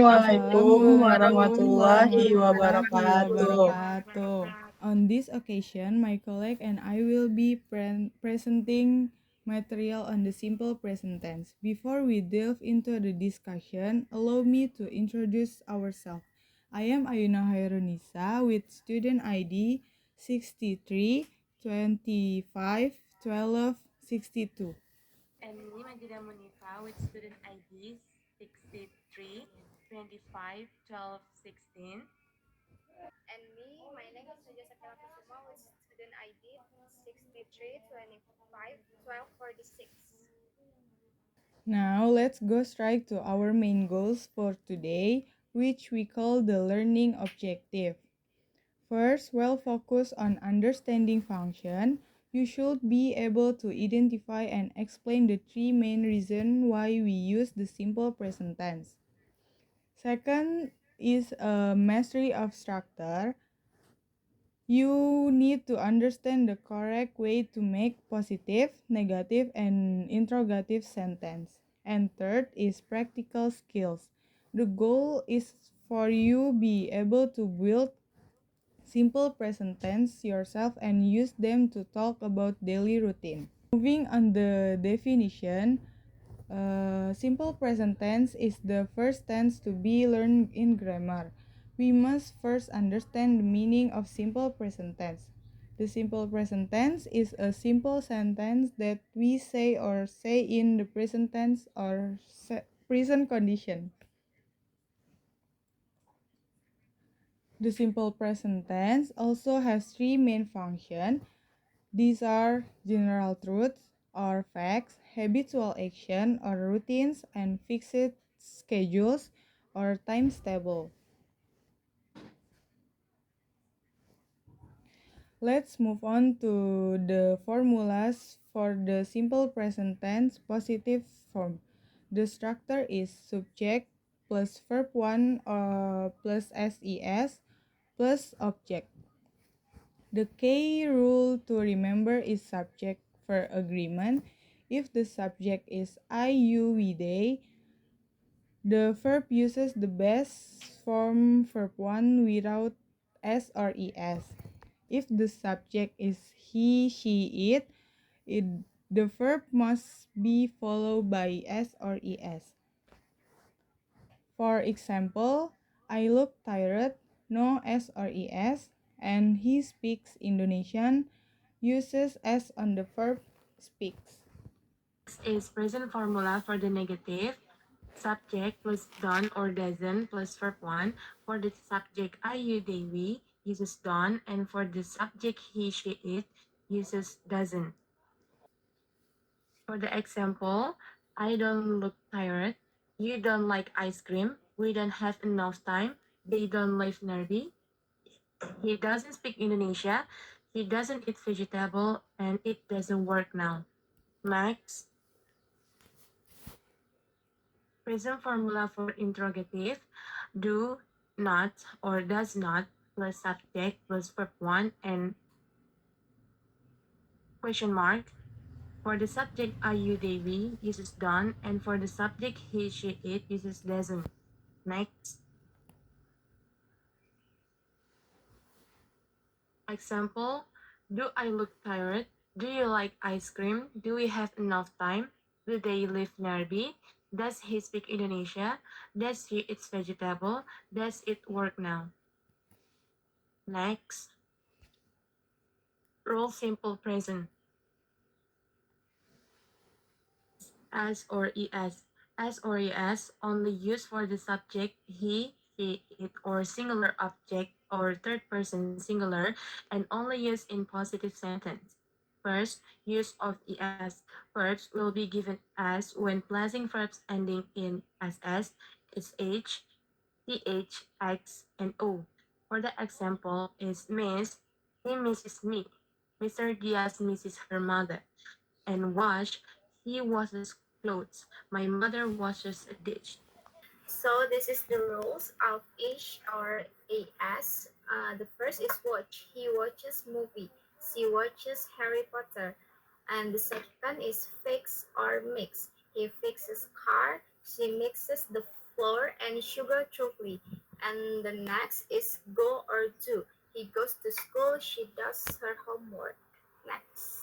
Assalamualaikum warahmatullahi warahmatullahi wabarakatuh. wabarakatuh. On this occasion, my colleague and I will be presenting material on the simple present tense. Before we delve into the discussion, allow me to introduce ourselves. I am Ayuna Hairunisa with student ID 63 25 12 62. And me, Magida Munifa, with student ID 63 25 12 16. And me, my name is Suja Sakila Kusuma with student ID 63 25 12 46. Now, let's go straight to our main goals for today, which we call the learning objective. First, while focused on understanding function, you should be able to identify and explain the three main reasons why we use the simple present tense. Second is a mastery of structure. You need to understand the correct way to make positive, negative, and interrogative sentence. And third is practical skills. The goal is for you be able to build simple present tense yourself and use them to talk about daily routine. Moving on the definition, simple present tense is the first tense to be learned in grammar. We must first understand the meaning of simple present tense. The simple present tense is a simple sentence that we say or say in the present tense or present condition. The simple present tense also has three main functions. These are general truths or facts, habitual action or routines, and fixed schedules or times table. Let's move on to the formulas for the simple present tense positive form. The structure is subject plus verb 1 plus SES plus object. The key rule to remember is subject for agreement. If the subject is I, you, we, they, the verb uses the best form verb 1 without S or ES. If the subject is he, she, it the verb must be followed by S or ES. For example, I look tired, no S or ES, and he speaks Indonesian, uses S on the verb speaks. Next is present formula for the negative. Subject plus done or doesn't plus verb 1. For the subject I, you, they, we uses done, and for the subject he, she, it uses doesn't. For the example, I don't look tired. You don't like ice cream. We don't have enough time. They don't live nearby. He doesn't speak Indonesia. He doesn't eat vegetable, and it doesn't work now. Max, present formula for interrogative. Do not or does not plus subject plus verb 1 and question mark. For the subject I, you, they, we uses done, and for the subject he, she, it uses doesn't. Next. Example, do I look tired? Do you like ice cream? Do we have enough time? Do they live nearby? Does he speak Indonesia? Does he eat vegetable? Does it work now? Next. Rule simple present. As or es. As or es only used for the subject he, it, or singular object or third person singular, and only used in positive sentence. First, use of es. Verbs will be given as when placing verbs ending in ss, sh, th, x, and o. For the example is miss, he misses me. Mr. Diaz misses her mother. And wash, he washes clothes. My mother washes a dish. So this is the rules of each or AS. The first is watch. He watches movie. She watches Harry Potter. And the second is fix or mix. He fixes car. She mixes the flour and sugar chocolate. And the next is go or do. He goes to school, she does her homework. Next.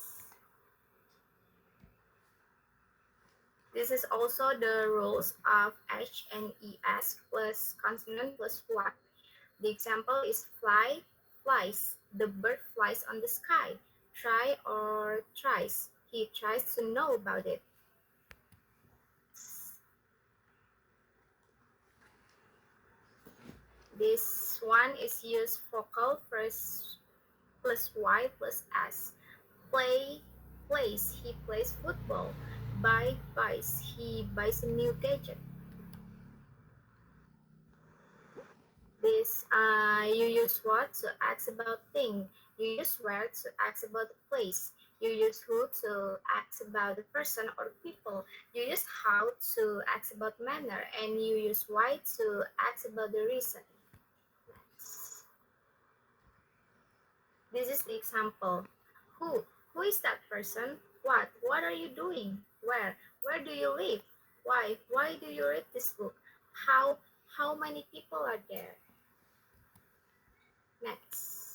This is also the rules of H and ES plus consonant plus Y. The example is fly, flies. The bird flies on the sky. Try or tries. He tries to know about it. This one is use vocal first plus Y plus S. Play, plays. He plays football. Buy, buys. He buys a new gadget. This you use what to ask about thing. You use where to ask about the place. You use who to ask about the person or people. You use how to ask about manner, and you use why to ask about the reason. This is the example. Who? Who is that person? What? What are you doing? Where? Where do you live? Why? Why do you read this book? How? How many people are there? Next.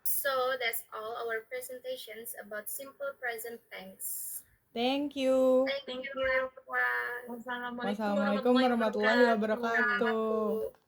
So that's all our presentations about simple present tense. Thank you. Thank Thank you you. everyone. Wassalamualaikum Wassalamualaikum warahmatullahi wabarakatuh.